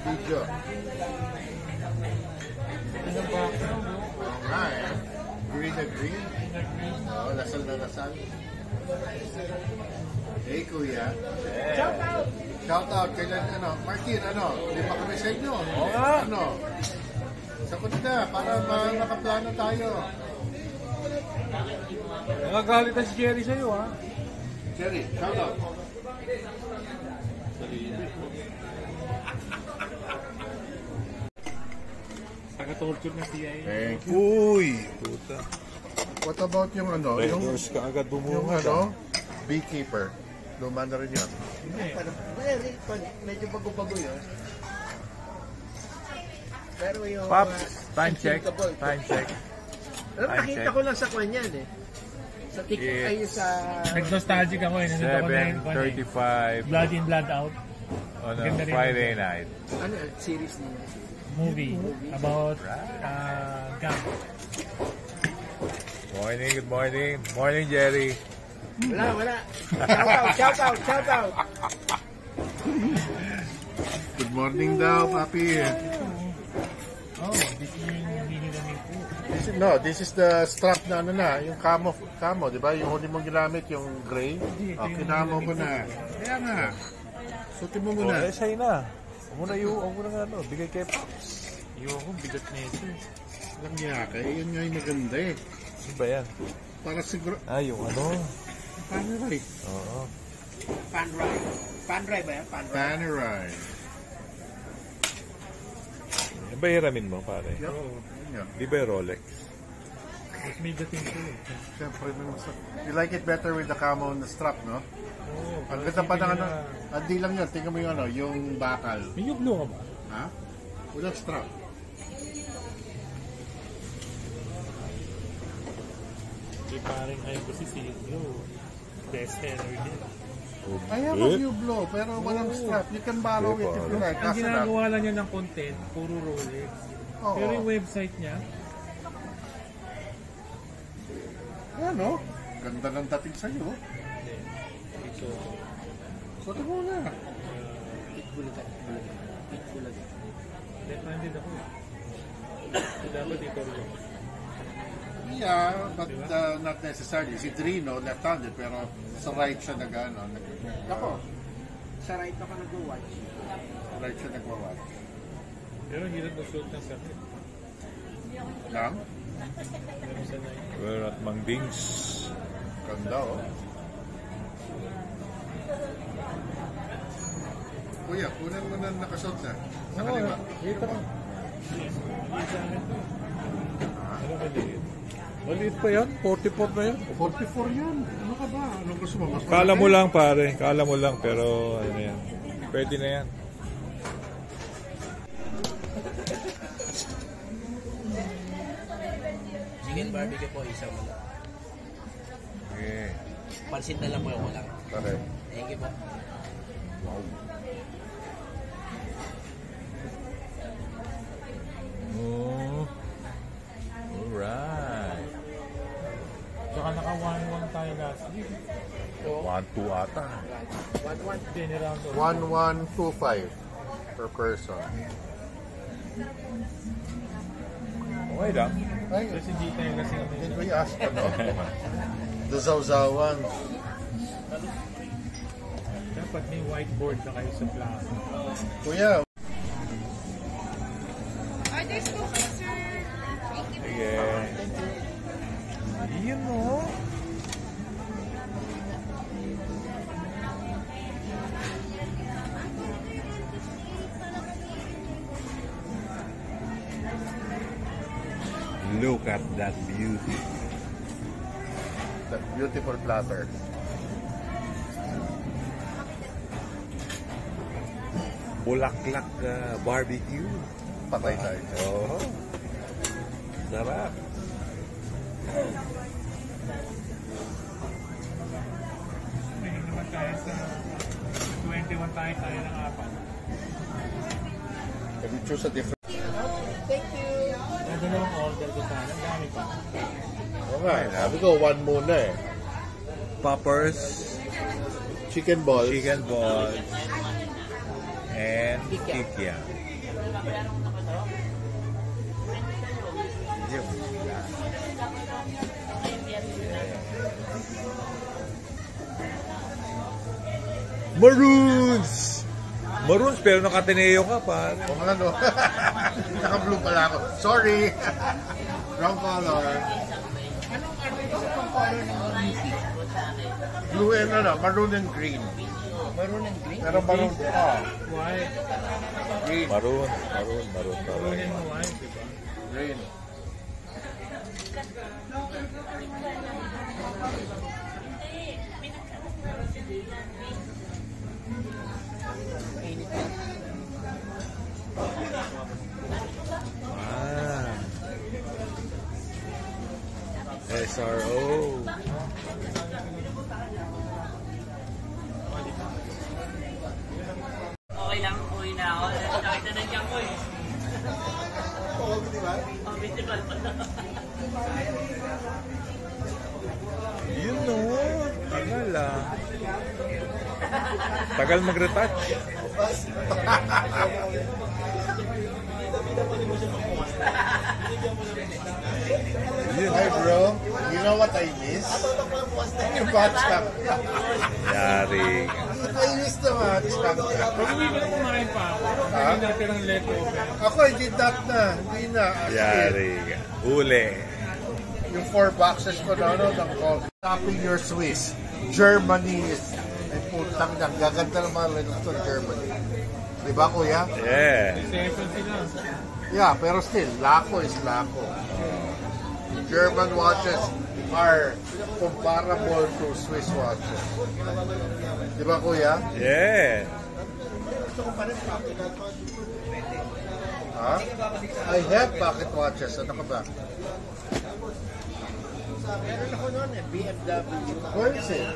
Video. Ano ba? Oo nga eh. Green na green. Oo, lasal na lasal. Hey, kuya. Shout out! Shout out. Kailan, Martin, lima kami sa inyo. Oo nga. Sakot na, para makaplano tayo. Nagagalit na si Jerry sa'yo, ha? Jerry, shout out. Taga-torture na siya eh. Thank you. Uy! Puta. What about yung Records ka agad yung bumuha. beekeeper. Luma na rin yun. Medyo bago-bago yun. Pero yung... Pops, time check. Time check. Pero nakita ko lang sa kwan yan eh. Sa TikTok ay sa... Nag-nostalgic ako eh. 7:35 Blood in, Blood out. on a Friday night. Ano, series niya? Movie about gang. Morning, good morning. Morning, Jerry. Wala. Shout out. Good morning daw, papi. Oh, this is yung hindi namin po. This is the strap na yung camo, di ba? Yung huli mong ginamit, yung gray. Kinamo ko na. Kaya nga. Sutin mo muna. Sa'yo na. Huwag mo na bigay kay Pops. Yung bigat na ito. Alam niya, kaya yun nga yung maganda eh. Ano ba yan? Para siguro... Yung Panerai. Oo. Panray ba yan? Panerai. Ba hiramin mo, pare? Oo. Di ba yung Rolex? Mas may dating ko eh. Siyempre, you like it better with the camo and the strap, no? Oo. Ang ganda pa ng hindi lang yun. Tingnan mo yung bakal. May yung blue ka ba? Ha? Walang strap. Di parang ngayon ko si Silvio. Best seller din. I have a few blow, pero walang strap. You can borrow it if you like. Ang ginagawa lang niya ng content, puro Rolex. Oo. Pero yung website niya, Ano? Ganda ng dating sa'yo. ito, Suti mo na. left-handed ako. So, dapat ito rin. Yeah, but not necessarily. Si Drino, left-handed, pero sa right siya Ako, sa right ako nag-watch. right siya nagwa-watch. Pero hirap mag-suot ng sakit. Lang? Meron sa night. We're at Mang Dings. Ganda, oh. Kuya, kunan mo na nakasuot na. Sa kaliwa. Dito ka. Ano ba dito? Maliit pa yan? 44 na yan? 44 yan. Ano ka ba? Ano gusto mo? Mas Kala mo malaki? lang, pare. Kala mo lang, pero ano yan. Pwede na yan. Chicken barbecue po, isa mo lang. Okay. Pansit na lang po yung lang. Okay. Thank you po. Oh. Alright. Tsaka naka 1-1 tayo last week. 1-2 ata. 1-1. Then around 1125 per person. Okay lang. Ay, Kasi hindi tayo kasi did we ask the zawzawan? dapat may whiteboard na kayo sa plaza. Kuya, Orders po, sir. Thank you. Sige. Yun o. Look at that beauty. that beautiful platter. Bulaklak barbecue. Patay tayo. Oh. Sarap. May naman tayo sa 21 tayo ng apat. Can you choose a different? May dalawang order ko sana. Ang dami pa. Okay, sabi ko one muna eh. Poppers, Chicken balls. chicken balls, and Kikya. Yun. Maroons! Maroons, pero nakatineo ka pa. Kung ano. Naka-blue pala ako. Sorry. Wrong color. Blue and ano, maroon and green. Maroon and green? Pero maroon, White. green. Maroon. Maroon and white, diba? Green. Ah. SRO. Okay lang, uwi na ako. Nakita na niya ko eh. Oo, di ba? Oo, festival pa na. Yun no. Tagal ah. Tagal mag-retouch. Hi bro, you know what I miss? Yung batch Yari. I miss the batch Pag uwi ko na kumain pa ako. Hindi natin ang leftover. Ako, hindi that na. Hindi na. Yari. Uli. Yung 4 boxes ko na ano, ng coffee. Shopping your Swiss. Germany is, ay putang na, gaganda ng mga linux ng Germany. Diba kuya? Yeah. Exception sila. Yeah, pero still, lako is lako. German watches are comparable to Swiss watches. Diba kuya? Yeah. Ha? I have pocket watches. Ano ka ba? Meron ako noon eh, BMW. Where is it?